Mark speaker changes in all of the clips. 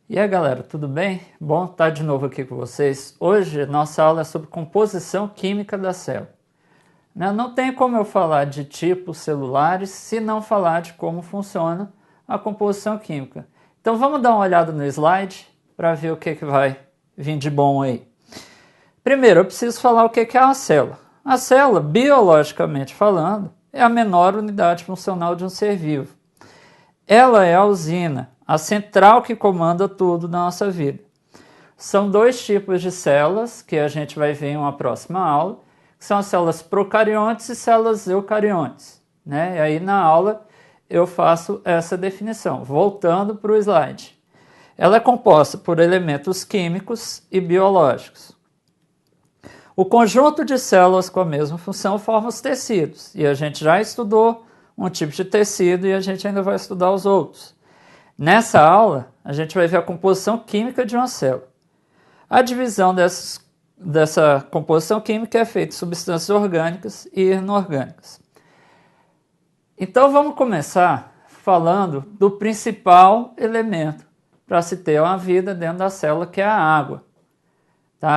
Speaker 1: E aí galera, tudo bem? Bom estar de novo aqui com vocês. Hoje nossa aula é sobre composição química da célula. Não tem como eu falar de tipos celulares se não falar de como funciona a composição química. Então vamos dar uma olhada no slide para ver o que vai vir de bom aí. Primeiro eu preciso falar o que é uma célula. A célula, biologicamente falando, é a menor unidade funcional de um ser vivo. Ela é a usina, a central que comanda tudo na nossa vida. São dois tipos de células que a gente vai ver em uma próxima aula, que são as células procariontes e células eucariontes. E aí na aula eu faço essa definição. Voltando para o slide. Ela é composta por elementos químicos e biológicos. O conjunto de células com a mesma função forma os tecidos, e a gente já estudou um tipo de tecido e a gente ainda vai estudar os outros. Nessa aula, a gente vai ver a composição química de uma célula. A divisão dessa composição química é feita de substâncias orgânicas e inorgânicas. Então vamos começar falando do principal elemento para se ter uma vida dentro da célula, que é a água.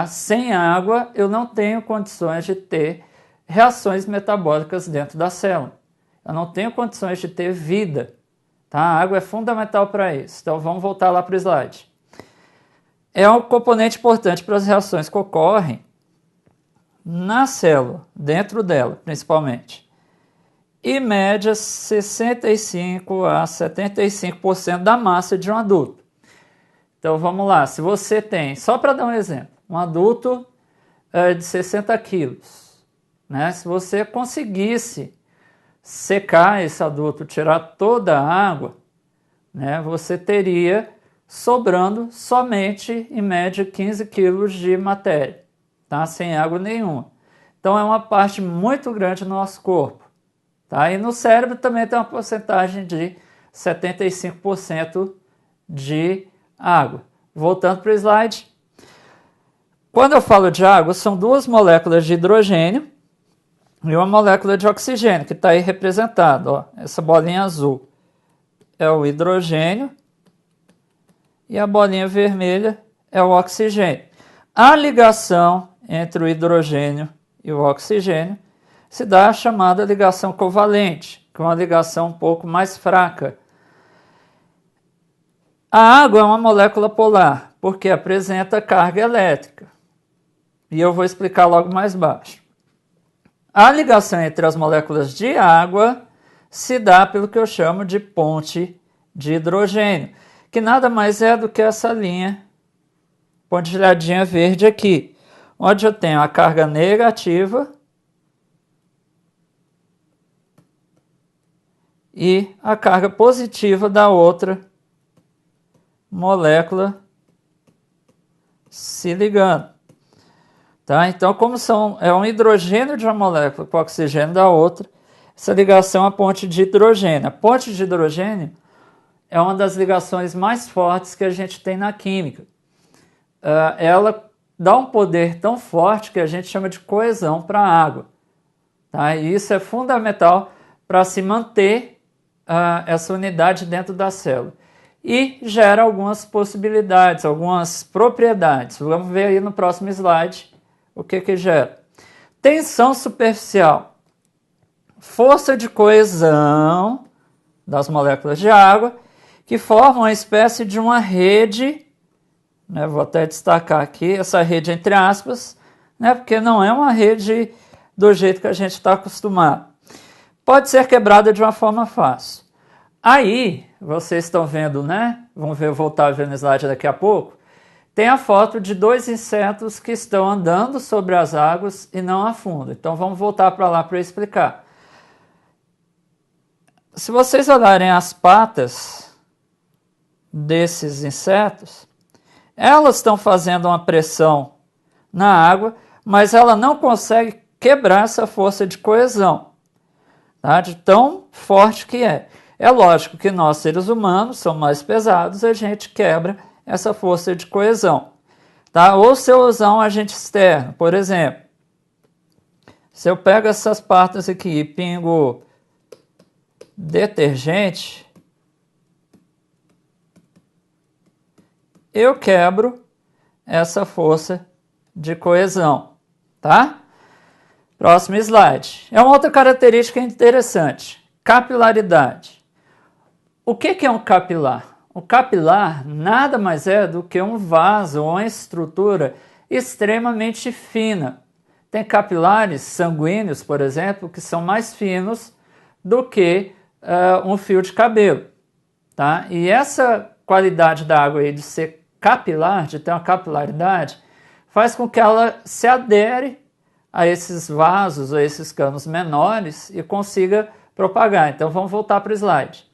Speaker 1: Sem água, eu não tenho condições de ter reações metabólicas dentro da célula. Eu não tenho condições de ter vida. A água é fundamental para isso. Então vamos voltar lá para o slide. É um componente importante para as reações que ocorrem na célula, dentro dela principalmente. E média 65 a 75% da massa de um adulto. Então vamos lá, se você tem, só para dar um exemplo, um adulto de 60 quilos, se você conseguisse secar esse adulto, tirar toda a água, você teria sobrando somente, em média, 15 quilos de matéria, sem água nenhuma. Então é uma parte muito grande do nosso corpo. E no cérebro também tem uma porcentagem de 75% de água. Voltando para o slide. Quando eu falo de água, são duas moléculas de hidrogênio e uma molécula de oxigênio, que está aí representada. Essa bolinha azul é o hidrogênio e a bolinha vermelha é o oxigênio. A ligação entre o hidrogênio e o oxigênio se dá a chamada ligação covalente, que é uma ligação um pouco mais fraca. A água é uma molécula polar, porque apresenta carga elétrica. E eu vou explicar logo mais baixo. A ligação entre as moléculas de água se dá pelo que eu chamo de ponte de hidrogênio, que nada mais é do que essa linha pontilhadinha verde aqui, onde eu tenho a carga negativa e a carga positiva da outra molécula se ligando. Então, como é um hidrogênio de uma molécula com oxigênio da outra, essa ligação é a ponte de hidrogênio. A ponte de hidrogênio é uma das ligações mais fortes que a gente tem na química. Ela dá um poder tão forte que a gente chama de coesão para a água. E isso é fundamental para se manter essa unidade dentro da célula. E gera algumas possibilidades, algumas propriedades. Vamos ver aí no próximo slide o que gera. Tensão superficial. Força de coesão das moléculas de água que formam uma espécie de uma rede, vou até destacar aqui essa rede entre aspas, porque não é uma rede do jeito que a gente está acostumado. Pode ser quebrada de uma forma fácil. Aí, vocês estão vendo, vamos voltar a ver no slide daqui a pouco, tem a foto de dois insetos que estão andando sobre as águas e não afundam. Então vamos voltar para lá para explicar. Se vocês olharem as patas desses insetos, elas estão fazendo uma pressão na água, mas ela não consegue quebrar essa força de coesão, de tão forte que é. É lógico que nós, seres humanos, somos mais pesados, a gente quebra essa força de coesão. Ou se eu usar um agente externo, por exemplo, se eu pego essas patas aqui e pingo detergente, eu quebro essa força de coesão, tá? Próximo slide. É uma outra característica interessante, capilaridade. O que é um capilar? O capilar nada mais é do que um vaso ou uma estrutura extremamente fina. Tem capilares sanguíneos, por exemplo, que são mais finos do que um fio de cabelo, tá? E essa qualidade da água aí de ser capilar, de ter uma capilaridade, faz com que ela se adere a esses vasos, a esses canos menores e consiga propagar. Então vamos voltar para o slide.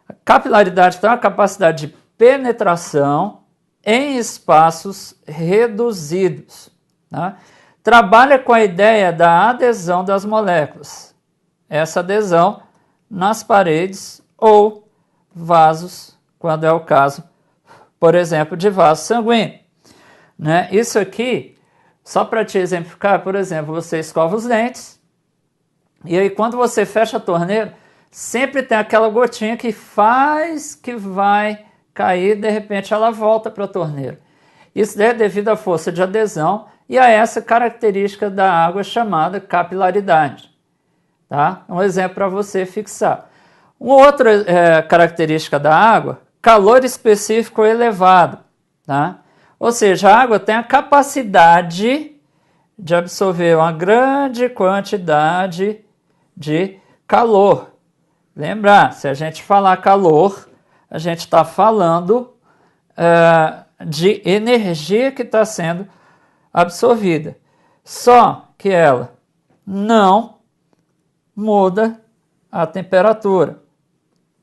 Speaker 1: A capilaridade tem uma capacidade de penetração em espaços reduzidos, tá? Trabalha com a ideia da adesão das moléculas. Essa adesão nas paredes ou vasos, quando é o caso, por exemplo, de vaso sanguíneo, né? Isso aqui, só para te exemplificar, por exemplo, você escova os dentes e aí quando você fecha a torneira, sempre tem aquela gotinha que faz que vai cair, de repente ela volta para a torneira. Isso é devido à força de adesão e a essa característica da água chamada capilaridade. Tá? Um exemplo para você fixar. Uma outra característica da água, calor específico elevado. Tá? Ou seja, a água tem a capacidade de absorver uma grande quantidade de calor. Lembrar, se a gente falar calor, a gente está falando de energia que está sendo absorvida. Só que ela não muda a temperatura.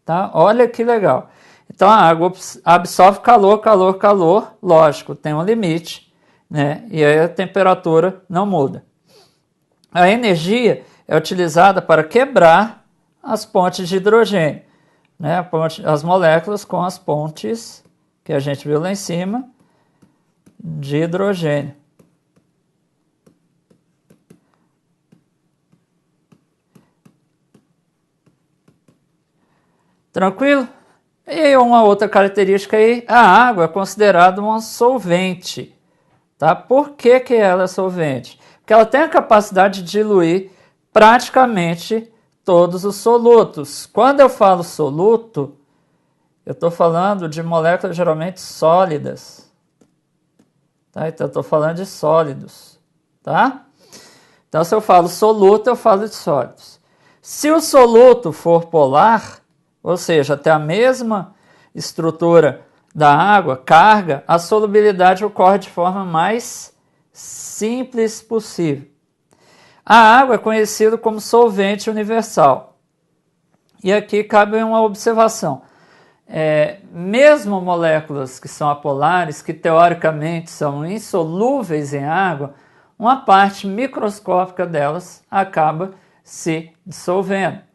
Speaker 1: Tá? Olha que legal. Então a água absorve calor, calor, calor, lógico, tem um limite, né? E aí a temperatura não muda. A energia é utilizada para quebrar as pontes de hidrogênio, né? As moléculas com as pontes que a gente viu lá em cima de hidrogênio. Tranquilo? E uma outra característica aí, a água é considerada um solvente. Tá? Por que ela é solvente? Porque ela tem a capacidade de diluir praticamente todos os solutos. Quando eu falo soluto, eu estou falando de moléculas geralmente sólidas. Tá? Então eu estou falando de sólidos. Tá? Então se eu falo soluto, eu falo de sólidos. Se o soluto for polar, ou seja, tem a mesma estrutura da água, carga, a solubilidade ocorre de forma mais simples possível. A água é conhecida como solvente universal. E aqui cabe uma observação. Mesmo moléculas que são apolares, que teoricamente são insolúveis em água, uma parte microscópica delas acaba se dissolvendo.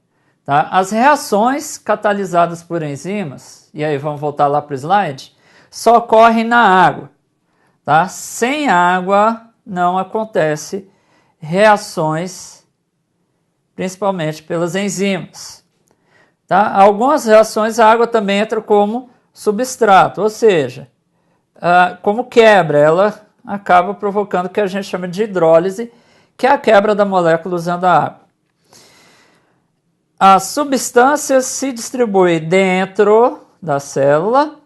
Speaker 1: Tá? As reações catalisadas por enzimas, e aí vamos voltar lá para o slide, só ocorrem na água. Tá? Sem água não acontece reações, principalmente pelas enzimas. Tá? Algumas reações a água também entra como substrato, ou seja, como quebra, ela acaba provocando o que a gente chama de hidrólise, que é a quebra da molécula usando a água. A substância se distribui dentro da célula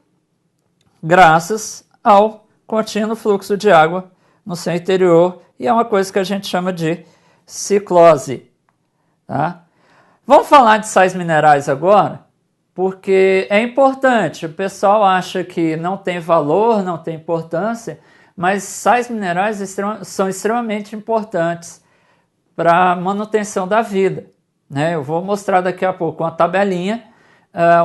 Speaker 1: graças ao contínuo fluxo de água no seu interior e é uma coisa que a gente chama de ciclose. Tá? Vamos falar de sais minerais agora, porque é importante. O pessoal acha que não tem valor, não tem importância, mas sais minerais são extremamente importantes para a manutenção da vida. Eu vou mostrar daqui a pouco uma tabelinha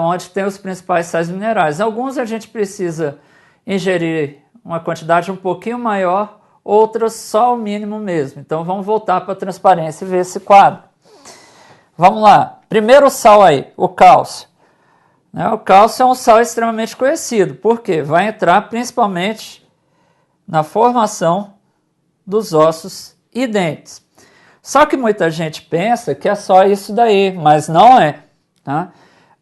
Speaker 1: onde tem os principais sais minerais. Alguns a gente precisa ingerir uma quantidade um pouquinho maior, outras só o mínimo mesmo. Então vamos voltar para a transparência e ver esse quadro. Vamos lá. Primeiro sal aí, o cálcio. O cálcio é um sal extremamente conhecido. Por quê? Vai entrar principalmente na formação dos ossos e dentes. Só que muita gente pensa que é só isso daí, mas não é. Tá?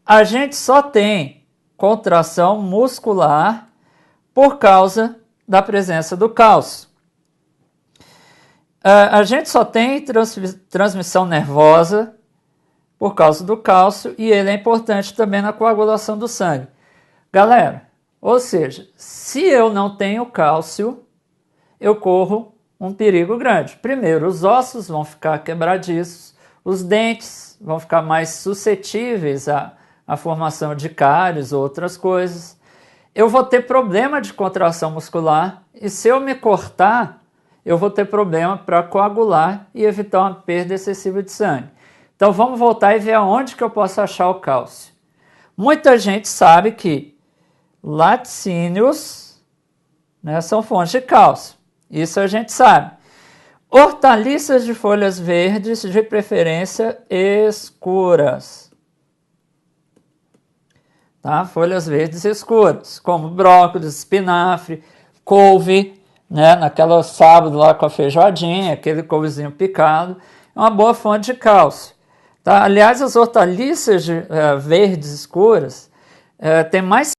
Speaker 1: A gente só tem contração muscular por causa da presença do cálcio. A gente só tem transmissão nervosa por causa do cálcio e ele é importante também na coagulação do sangue. Galera, ou seja, se eu não tenho cálcio, eu corro um perigo grande. Primeiro, os ossos vão ficar quebradiços, os dentes vão ficar mais suscetíveis à formação de cáries ou outras coisas. Eu vou ter problema de contração muscular e se eu me cortar, eu vou ter problema para coagular e evitar uma perda excessiva de sangue. Então vamos voltar e ver aonde que eu posso achar o cálcio. Muita gente sabe que laticínios, né, são fontes de cálcio. Isso a gente sabe. Hortaliças de folhas verdes, de preferência escuras. Tá? Folhas verdes escuras, como brócolis, espinafre, couve, né? Naquela sábado lá com a feijoadinha, aquele couvezinho picado, é uma boa fonte de cálcio. Tá? Aliás, as hortaliças verdes escuras têm mais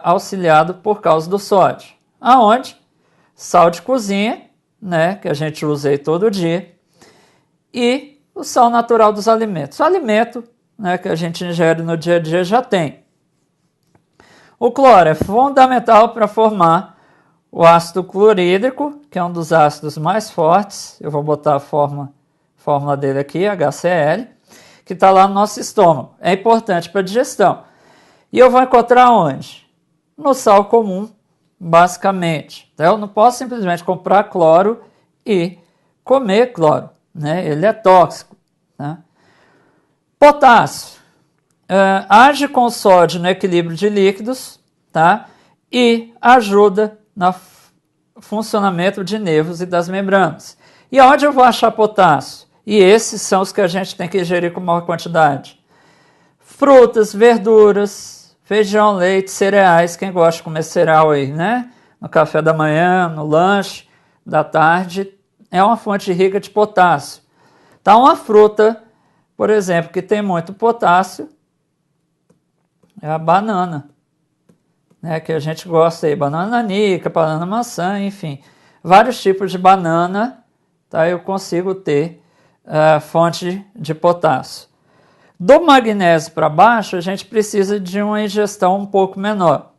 Speaker 1: auxiliado por causa do sódio. Aonde? Sal de cozinha, né, que a gente usa aí todo dia, e o sal natural dos alimentos. O alimento, né, que a gente ingere no dia a dia já tem. O cloro é fundamental para formar o ácido clorídrico, que é um dos ácidos mais fortes. Eu vou botar a fórmula dele aqui, HCl, que está lá no nosso estômago. É importante para a digestão. E eu vou encontrar onde? No sal comum, basicamente. Então, eu não posso simplesmente comprar cloro e comer cloro, né? Ele é tóxico. Né? Potássio. Age com o sódio no equilíbrio de líquidos, tá? E ajuda no funcionamento de nervos e das membranas. E onde eu vou achar potássio? E esses são os que a gente tem que ingerir com maior quantidade. Frutas, verduras, feijão, leite, cereais. Quem gosta de comer cereal aí, né? No café da manhã, no lanche da tarde, é uma fonte rica de potássio. Então, uma fruta, por exemplo, que tem muito potássio é a banana, né? Que a gente gosta aí, banana nanica, banana maçã, enfim. Vários tipos de banana, tá? Eu consigo ter fonte de potássio. Do magnésio para baixo, a gente precisa de uma ingestão um pouco menor.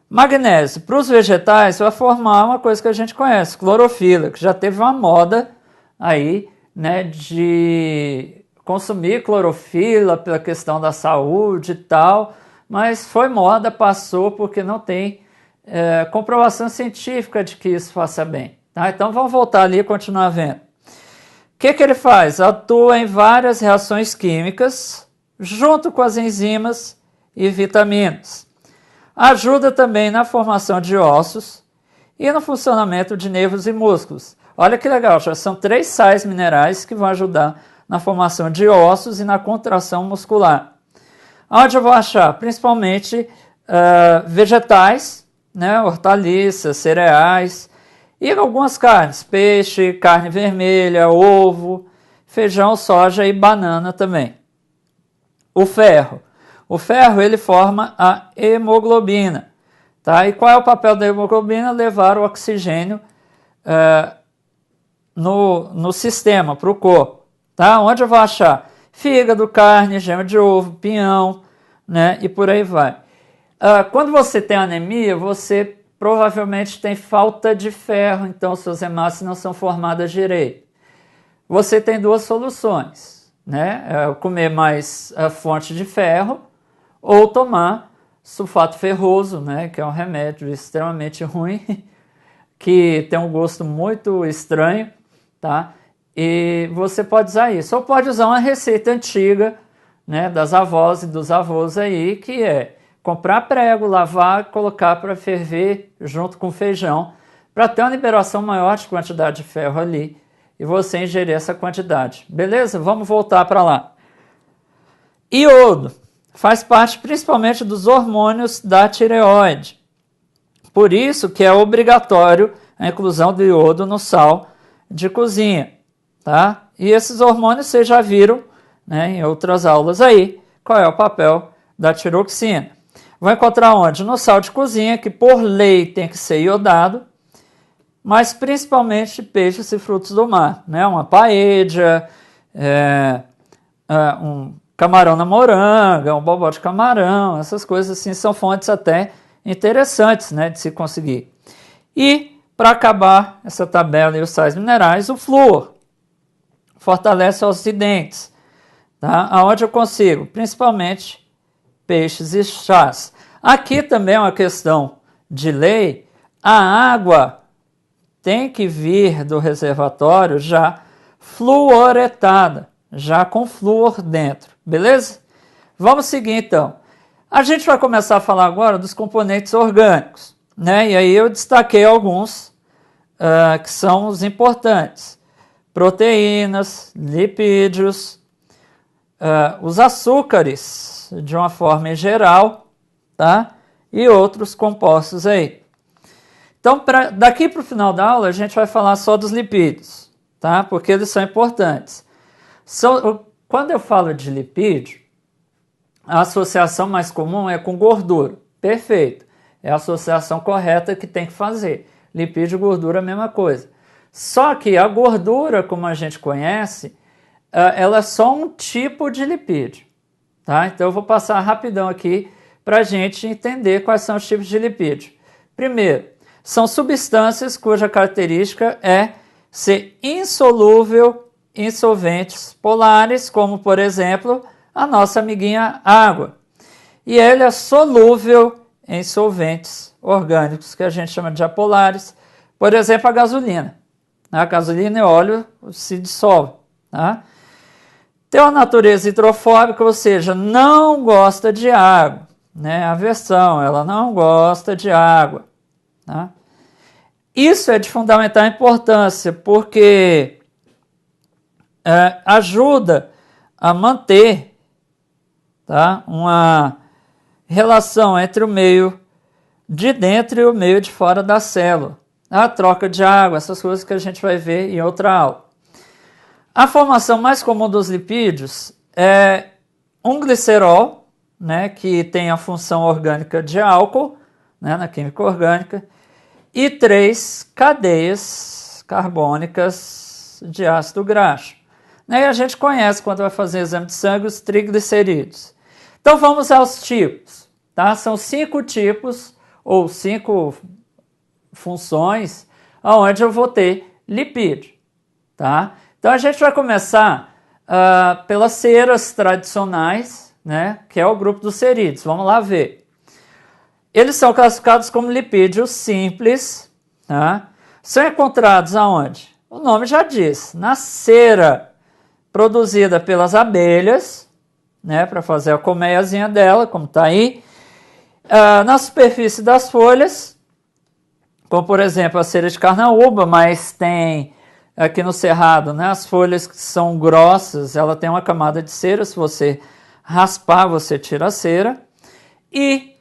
Speaker 1: Magnésio, para os vegetais, vai formar uma coisa que a gente conhece, clorofila, que já teve uma moda aí, né, de consumir clorofila pela questão da saúde e tal, mas foi moda, passou porque não tem comprovação científica de que isso faça bem. Tá? Então vamos voltar ali e continuar vendo. O que ele faz? Atua em várias reações químicas, junto com as enzimas e vitaminas. Ajuda também na formação de ossos e no funcionamento de nervos e músculos. Olha que legal, já são 3 sais minerais que vão ajudar na formação de ossos e na contração muscular. Onde eu vou achar? Principalmente vegetais, né? Hortaliças, cereais e algumas carnes, peixe, carne vermelha, ovo, feijão, soja e banana também. o ferro. O ferro ele forma a hemoglobina. Tá? E qual é o papel da hemoglobina? Levar o oxigênio no sistema, para o corpo. Tá? Onde eu vou achar? Fígado, carne, gema de ovo, pinhão, né? E por aí vai. Quando você tem anemia, você provavelmente tem falta de ferro, então suas hemácias não são formadas direito. Você tem duas soluções, né? Comer mais fonte de ferro ou tomar sulfato ferroso, né? Que é um remédio extremamente ruim, que tem um gosto muito estranho, tá? E você pode usar isso. Ou pode usar uma receita antiga, né, das avós e dos avós aí, que é comprar prego, lavar, colocar para ferver junto com feijão, para ter uma liberação maior de quantidade de ferro ali e você ingerir essa quantidade. Beleza? Vamos voltar para lá. Iodo faz parte principalmente dos hormônios da tireoide. Por isso que é obrigatório a inclusão do iodo no sal de cozinha. Tá? E esses hormônios vocês já viram, né, em outras aulas aí, qual é o papel da tiroxina. Vou encontrar onde? No sal de cozinha, que por lei tem que ser iodado, mas principalmente peixes e frutos do mar, né? Uma paella, um camarão na moranga, um bobó de camarão, essas coisas assim são fontes até interessantes, né, de se conseguir. E, para acabar essa tabela e os sais minerais, o flúor fortalece os dentes, tá? Aonde eu consigo? Principalmente peixes e chás. Aqui também é uma questão de lei, a água tem que vir do reservatório já fluoretada, já com flúor dentro, beleza? Vamos seguir então. A gente vai começar a falar agora dos componentes orgânicos, né? E aí eu destaquei alguns que são os importantes. Proteínas, lipídios, os açúcares, de uma forma em geral, tá? E outros compostos aí. Então, daqui para o final da aula, a gente vai falar só dos lipídios, tá? Porque eles são importantes. Quando eu falo de lipídio, a associação mais comum é com gordura. Perfeito. É a associação correta que tem que fazer. Lipídio e gordura, a mesma coisa. Só que a gordura, como a gente conhece, ela é só um tipo de lipídio. Tá? Então eu vou passar rapidão aqui para a gente entender quais são os tipos de lipídio. Primeiro, são substâncias cuja característica é ser insolúvel em solventes polares, como por exemplo a nossa amiguinha água. E ele é solúvel em solventes orgânicos, que a gente chama de apolares, por exemplo a gasolina. A gasolina e óleo se dissolvem. Tá? Tem uma natureza hidrofóbica, ou seja, não gosta de água. Né? Aversão, ela não gosta de água. Tá? Isso é de fundamental importância, porque ajuda a manter, tá, uma relação entre o meio de dentro e o meio de fora da célula. A troca de água, essas coisas que a gente vai ver em outra aula. A formação mais comum dos lipídios é um glicerol, né, que tem a função orgânica de álcool, né, na química orgânica, e 3 cadeias carbônicas de ácido graxo. E a gente conhece, quando vai fazer exame de sangue, os triglicerídeos. Então vamos aos tipos. Tá? São 5 tipos, ou 5 funções, onde eu vou ter lipídio. Tá? Então a gente vai começar pelas ceras tradicionais, né, que é o grupo dos cerídeos. Vamos lá ver. Eles são classificados como lipídios simples. Tá? São encontrados aonde? O nome já diz, na cera produzida pelas abelhas, né, para fazer a colmeiazinha dela, como está aí. Na superfície das folhas, como por exemplo a cera de carnaúba, mas tem aqui no cerrado, né, as folhas que são grossas, ela tem uma camada de cera, se você raspar você tira a cera. E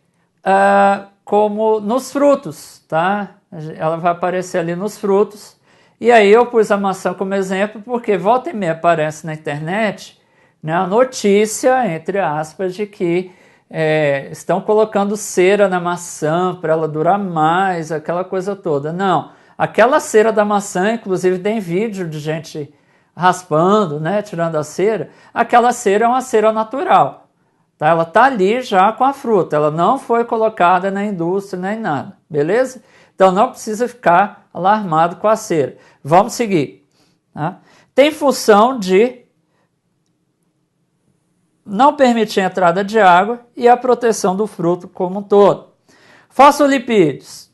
Speaker 1: como nos frutos, tá? Ela vai aparecer ali nos frutos. E aí eu pus a maçã como exemplo, porque volta e meia aparece na internet, né, a notícia, entre aspas, de que estão colocando cera na maçã para ela durar mais, aquela coisa toda. Não, aquela cera da maçã, inclusive tem vídeo de gente raspando, né, tirando a cera. Aquela cera é uma cera natural, tá? Ela tá ali já com a fruta, ela não foi colocada na indústria nem nada, beleza? Então não precisa ficar alarmado com a cera. Vamos seguir. Tá? Tem função de não permitir a entrada de água e a proteção do fruto como um todo. Fosfolipídios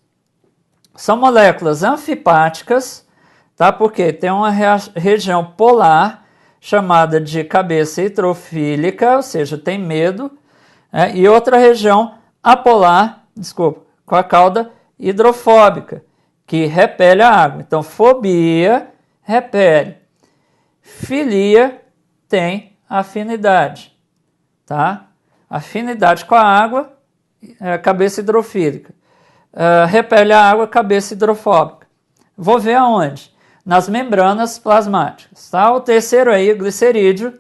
Speaker 1: são moléculas anfipáticas, tá? Porque tem uma região polar chamada de cabeça hidrofílica, ou seja, tem medo, e outra região apolar, com a cauda hidrofóbica, que repele a água. Então, fobia, repele. Filia tem afinidade. Tá? Afinidade com a água, cabeça hidrofílica. Repele a água, cabeça hidrofóbica. Vou ver aonde? Nas membranas plasmáticas. Tá? O terceiro aí, o glicerídeo,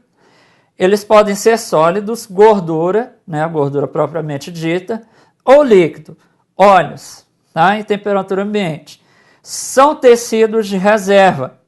Speaker 1: eles podem ser sólidos, gordura, né, a gordura propriamente dita, ou líquido, óleos, tá? Em temperatura ambiente. São tecidos de reserva.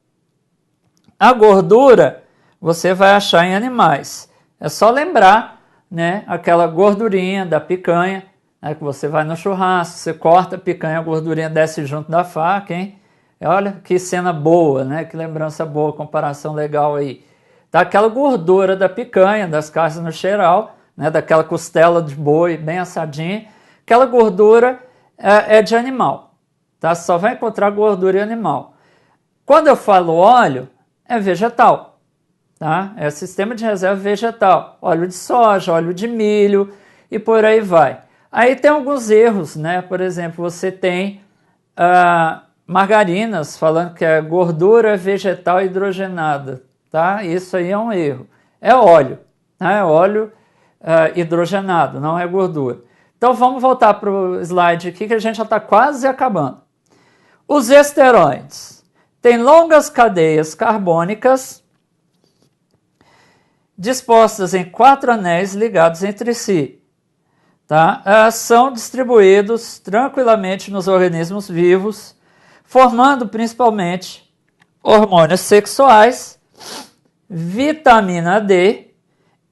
Speaker 1: A gordura você vai achar em animais. É só lembrar, né, aquela gordurinha da picanha, né, que você vai no churrasco, você corta a picanha, a gordurinha desce junto da faca, hein? Olha que cena boa, né? Que lembrança boa, comparação legal aí. Tá aquela gordura da picanha, das carnes no cheiral, né, daquela costela de boi bem assadinha, aquela gordura é de animal, tá? Só vai encontrar gordura em animal. Quando eu falo óleo, é vegetal. Tá? É sistema de reserva vegetal, óleo de soja, óleo de milho e por aí vai. Aí tem alguns erros, né? Por exemplo, você tem margarinas falando que é gordura vegetal hidrogenada, tá? Isso aí é um erro. É óleo, né? É óleo hidrogenado, não é gordura. Então vamos voltar para o slide aqui que a gente já está quase acabando. Os esteroides têm longas cadeias carbônicas dispostas em 4 anéis ligados entre si. Tá? São distribuídos tranquilamente nos organismos vivos, formando principalmente hormônios sexuais, vitamina D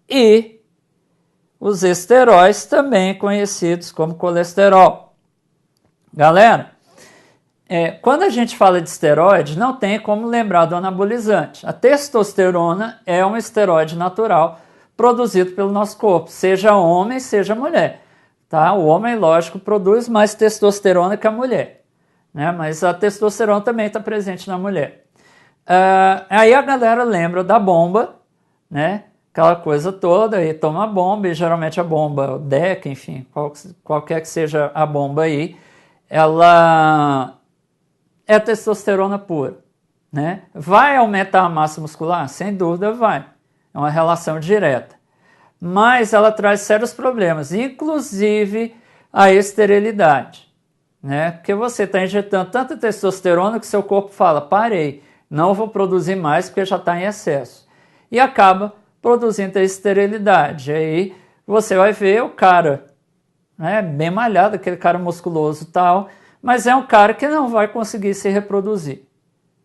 Speaker 1: e os esteróis, também conhecidos como colesterol. Galera, quando a gente fala de esteroide, não tem como lembrar do anabolizante. A testosterona é um esteroide natural produzido pelo nosso corpo, seja homem, seja mulher. Tá? O homem, lógico, produz mais testosterona que a mulher, né? Mas a testosterona também está presente na mulher. Aí a galera lembra da bomba, né? Aquela coisa toda, e toma a bomba, e geralmente a bomba, o DECA, enfim, qualquer que seja a bomba aí, ela é testosterona pura, né? Vai aumentar a massa muscular? Sem dúvida vai. É uma relação direta. Mas ela traz sérios problemas, inclusive a esterilidade, né? Porque você está injetando tanta testosterona que seu corpo fala, parei, não vou produzir mais porque já está em excesso. E acaba produzindo a esterilidade. Aí você vai ver o cara, né, bem malhado, aquele cara musculoso e tal, mas é um cara que não vai conseguir se reproduzir,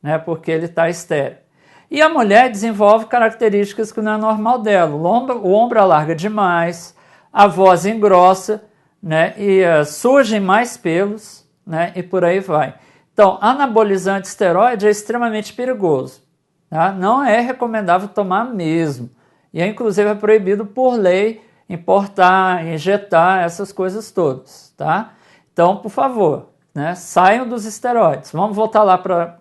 Speaker 1: né, porque ele está estéril. E a mulher desenvolve características que não é normal dela. O ombro alarga demais, a voz engrossa, né, e surgem mais pelos, né, e por aí vai. Então, anabolizante esteroide é extremamente perigoso. Tá? Não é recomendável tomar mesmo. E inclusive é proibido por lei importar, injetar, essas coisas todas. Tá? Então, por favor, né, saiam dos esteroides. Vamos voltar lá para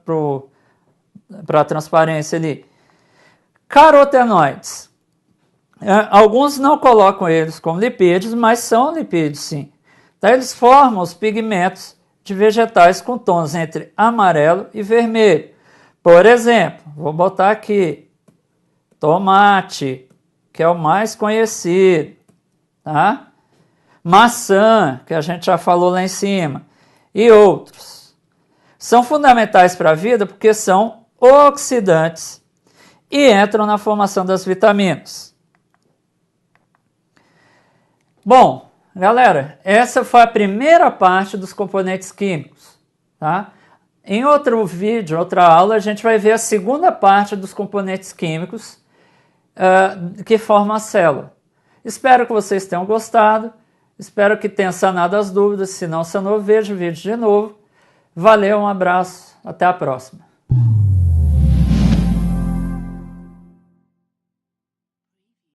Speaker 1: a transparência ali. Carotenoides. Alguns não colocam eles como lipídios, mas são lipídios sim. Então, eles formam os pigmentos de vegetais com tons entre amarelo e vermelho. Por exemplo, vou botar aqui, tomate, que é o mais conhecido, tá? Maçã, que a gente já falou lá em cima, e outros. São fundamentais para a vida porque são oxidantes e entram na formação das vitaminas. Bom, galera, essa foi a primeira parte dos componentes químicos, tá? Em outro vídeo, outra aula, a gente vai ver a segunda parte dos componentes químicos que formam a célula. Espero que vocês tenham gostado, espero que tenha sanado as dúvidas. Se não sanou, veja o vídeo de novo. Valeu, um abraço, até a próxima.